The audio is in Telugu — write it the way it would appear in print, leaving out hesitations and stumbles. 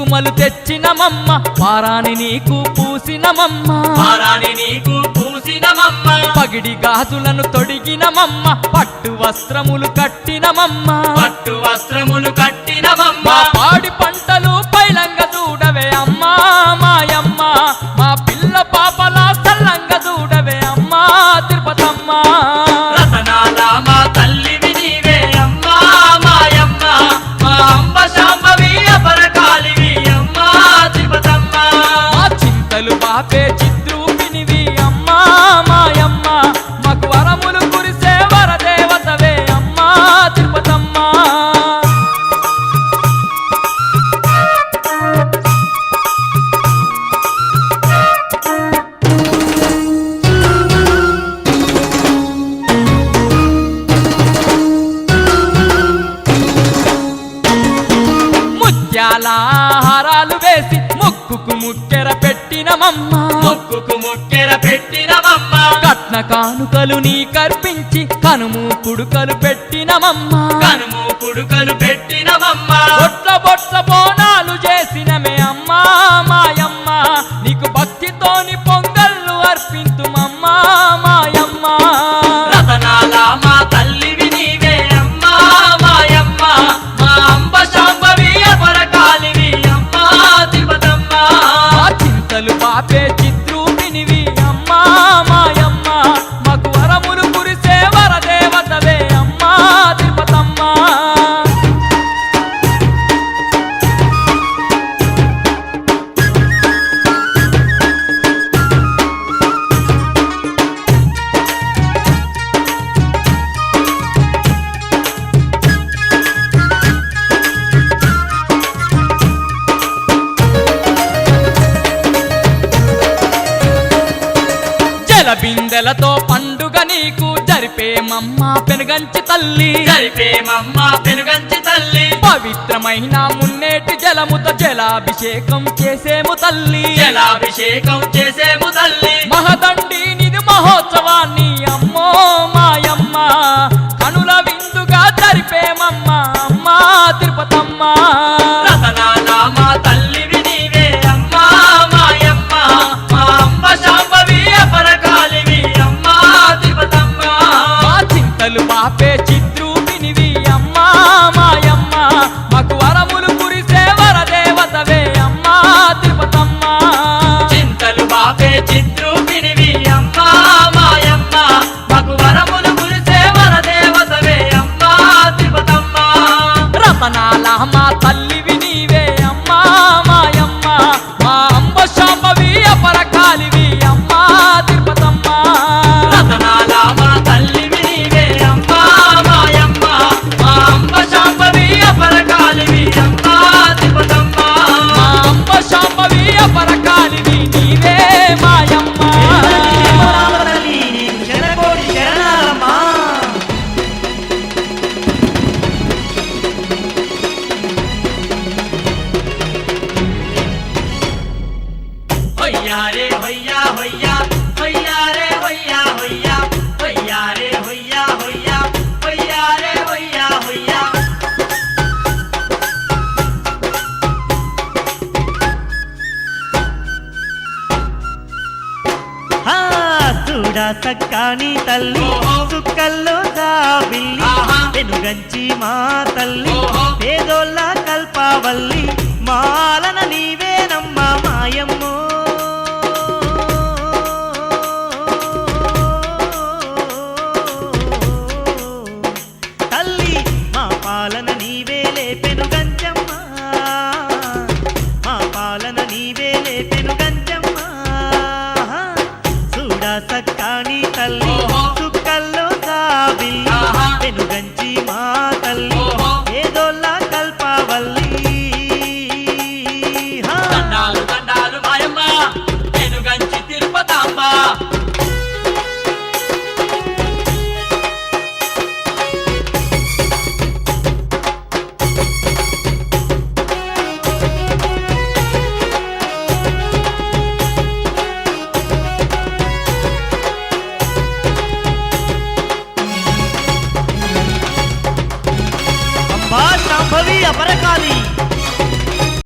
కుంకుమలు తెచ్చినమమ్మ పారాని నీకు పూసినమమ్మ పగిడి గాజులను తొడిగినమమ్మ పట్టు వస్త్రములు కట్టినమమ్మ పాడి పంటలు పైలంగ చూడవే అమ్మా మాయమ్మ మా పిల్ల పాపల సల్లంగ చూడవే అమ్మా తిరుపతమ్మ రతనాల మా తల్లివి నీవే అమ్మా మాయమ్మ మా అంబ శాంభవి అపరకాలివి అమ్మా తిరుపతమ్మ మా చింతలు బాపే చిద్రూపినివి అమ్మా మాయమ్మ మాకు వరములు కురిసే వరదేవతవే అమ్మా తిరుపతమ్మ ముత్యాల హారాలు వేసి ముక్కుకు ముక్కెర పెట్టినమమ్మ కట్న కానుకలు నీ కర్పించి కనుము పుడుకలు పెట్టినమమ్మ బొట్ల బోనాలు చేసినమే అమ్మా మాయమ్మ నీకు భక్తితోని పొంగళ్ళు అర్పింతుమమ్మా మాయమ్మ రతనాల మా తల్లివి నీవే అమ్మా మాయమ్మ మా అంబ శాంభవి అపరకాలివి అమ్మా తిరుపతమ్మ మా చింతలు పాపే చిద్రూపినివి అమ్మా మాయమ్మ మాకు వరములు కురిసే వరదేవతవే అమ్మా తిరుపతమ్మ జల బిందెలతో పండుగ నీకు జరిపేమమ్మ పెనుగంచి తల్లి పవిత్రమైన మున్నేటి జలముతో జలాభిషేకం చేసేము తల్లి మహదండి నిధి మహోత్సవాన్ని అమ్మో మాయమ్మ కనుల విందుగా జరిపేమమ్మ అమ్మా తిరుపతమ్మ రతనాల మా తల్లివి నీవే అమ్మా మాయమ్మ మా అంబ శాంభవి అపరకాలివి అమ్మా తిరుపతమ్మ మా చింతలు బాపే చిద్రూపినివి అమ్మా మాయమ్మ మాకు వరములు కురిసే వరదేవతవే అమ్మా తిరుపతమ్మ చింతలు బాపే చిద్రూపినివి అమ్మా మాయమ్మ మాకు వరములు కురిసే వరదేవతవే అమ్మా తిరుపతమ్మ రతనాల మా తల్లివి నీవే అమ్మా మాయమ్మ మా అంబ శాంభవి అపరకాలివి అమ్మా తిరుపతమ్మ రతనాల మా తల్లివి నీవే అమ్మా మాయమ్మ మా అంబ శాంభవి అపరకాలివి అమ్మా తిరుపతమ్మ మా అంబ శాంభవి అపరకాలివి నీవే మాయమ్మ హొయ్యా రే హొయ్యా హొయ్యా హొయ్యా రే హొయ్యా హొయ్యా హొయ్యా రే హొయ్యా హొయ్యా హొయ్యా రే హొయ్యా హొయ్యా చూడా సక్కాని తల్లి సుక్కల్లో జాబిల్లి వెనుగంచి మా తల్లి పేదోళ్ళ కల్పావల్లి మాలన నీవేనమ్మ మాయమ్మో తల్లి మా పాలన నీవేలే పెనుగంచమ్మ మా పాలన నీవేలే పెనుగంచమ్మ చూడా సక్కాని తల్లి సుక్కల్లో జాబిల్లి వెనుగంచి మా తల్లి